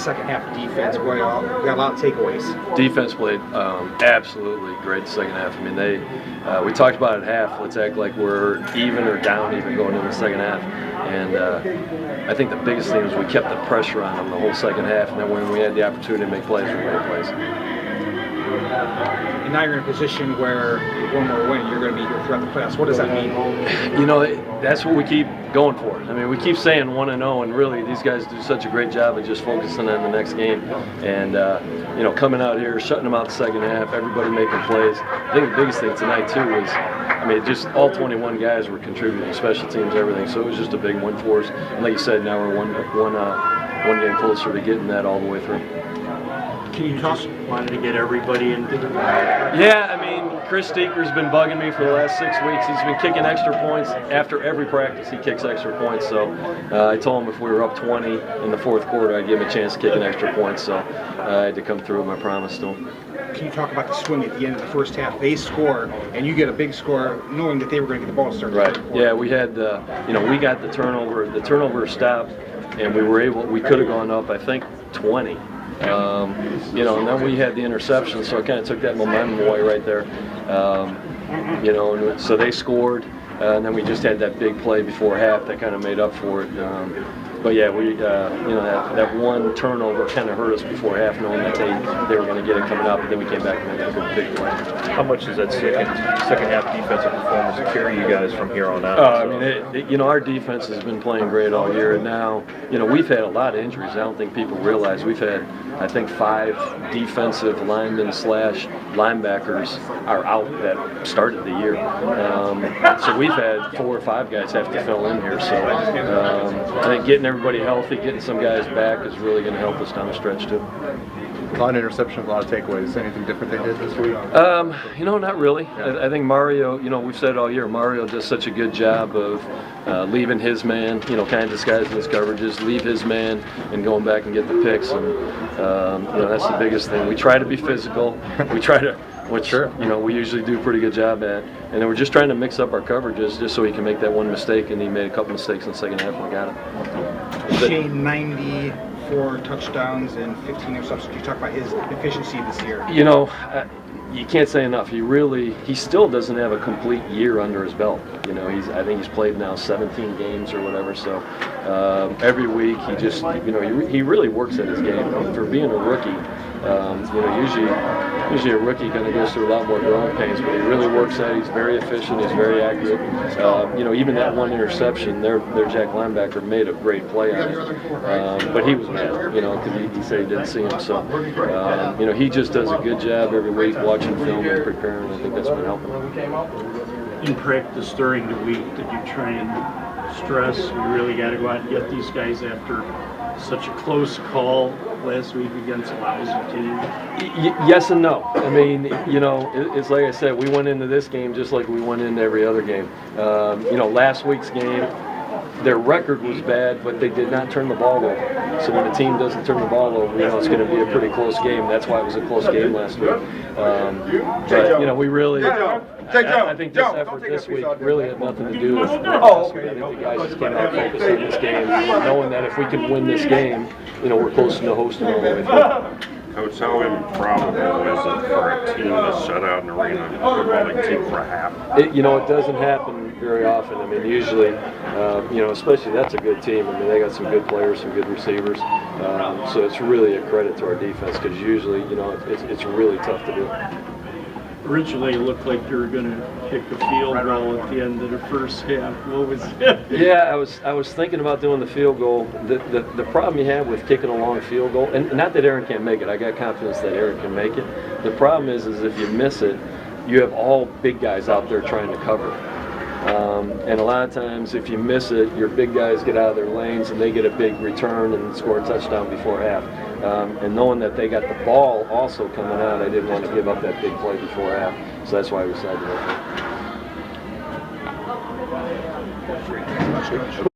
second half defense? Boy, we got a lot of takeaways. Defense played absolutely great the second half. I mean, we talked about it at half. Let's act like we're even or down even going into the second half. And I think the biggest thing was we kept the pressure on them the whole second half. And then when we had the opportunity to make plays, we made plays. And now you're in a position where one more win, you're going to be here throughout the playoffs. What does that mean? You know, that's what we keep going for. I mean, we keep saying 1-0, and really these guys do such a great job of just focusing on the next game. And, you know, coming out here, shutting them out the second half, everybody making plays. I think the biggest thing tonight, too, was, I mean, just all 21 guys were contributing, special teams, everything. So it was just a big win for us. And like you said, now we're one game closer to getting that all the way through. Can you talk? Wanted to get everybody into the. Yeah, I mean, Chris Steaker's been bugging me for the last 6 weeks. He's been kicking extra points after every practice. He kicks extra points. So I told him if we were up 20 in the fourth quarter, I'd give him a chance to kick an extra point. So I had to come through with my promise to him. Can you talk about the swing at the end of the first half? They score, and you get a big score, knowing that they were going to get the ball started. Right. Yeah, we had we got the turnover. The turnover stopped, and we could have gone up, I think, 20. You know, and then we had the interception, so it kind of took that momentum away right there. You know, and so they scored, and then we just had that big play before half that kind of made up for it. But yeah, we you know, that one turnover kind of hurt us before half, knowing that they were going to get it coming up, and then we came back and made a good big play. How much does that second half defensive performance carry you guys from here on out? I mean, you know, our defense has been playing great all year, and now, you know, we've had a lot of injuries. I don't think people realize we've had, I think, 5 defensive linemen / linebackers are out that started the year. So we've had 4 or 5 guys have to fill in here. So I think getting everybody healthy, getting some guys back is really going to help us down the stretch too. A lot of interceptions, a lot of takeaways. Anything different they did this week? You know, not really. Yeah. I think Mario, you know, we've said all year, Mario does such a good job of leaving his man, you know, kind of disguising his coverages, leave his man and going back and get the picks. And, you know, that's the biggest thing. We try to be physical. We try to, which, you know, we usually do a pretty good job at. And then we're just trying to mix up our coverages just so he can make that one mistake, and he made a couple mistakes in the second half and we got it. Shane, 94 touchdowns and 15 interceptions. Can you talk about his efficiency this year? You know, you can't say enough. He still doesn't have a complete year under his belt. You know, I think he's played now 17 games or whatever. So every week he just, you know, he really works at his game. For being a rookie, you know, usually a rookie kind of goes through a lot more growing pains, but he really works at it. He's very efficient. He's very accurate. You know, even that one interception, their Jack linebacker made a great play on it. But he was mad, you know, because he said he didn't see him. So, you know, he just does a good job every week watching film and preparing. I think that's been helping him. In practice during the week, did you try and stress you really got to go out and get these guys after such a close call last week against a lousy team? Yes and no. I mean, you know, it's like I said, we went into this game just like we went into every other game. You know, last week's game, their record was bad, but they did not turn the ball over. So when a team doesn't turn the ball over, you know, it's going to be a pretty close game. That's why it was a close game last week. But, you know, we really, I think this effort this week really had nothing to do with us. I think the guys just came out focused on this game, knowing that if we can win this game, you know, we're close to hosting all the way through. Coach, how improbable is it for a team to shut out an arena football league team for a half? You know, it doesn't happen very often. I mean, usually, you know, especially that's a good team. I mean, they got some good players, some good receivers. So it's really a credit to our defense because usually, you know, it's really tough to do. Originally, it looked like you were going to kick a field goal at the end of the first half. What was it? Yeah, I was thinking about doing the field goal. The problem you have with kicking a long field goal, and not that Aaron can't make it. I got confidence that Aaron can make it. The problem is if you miss it, you have all big guys out there trying to cover. And a lot of times, if you miss it, your big guys get out of their lanes and they get a big return and score a touchdown before half. And knowing that they got the ball also coming out, I didn't want to give up that big play before half. So that's why we decided to go for it.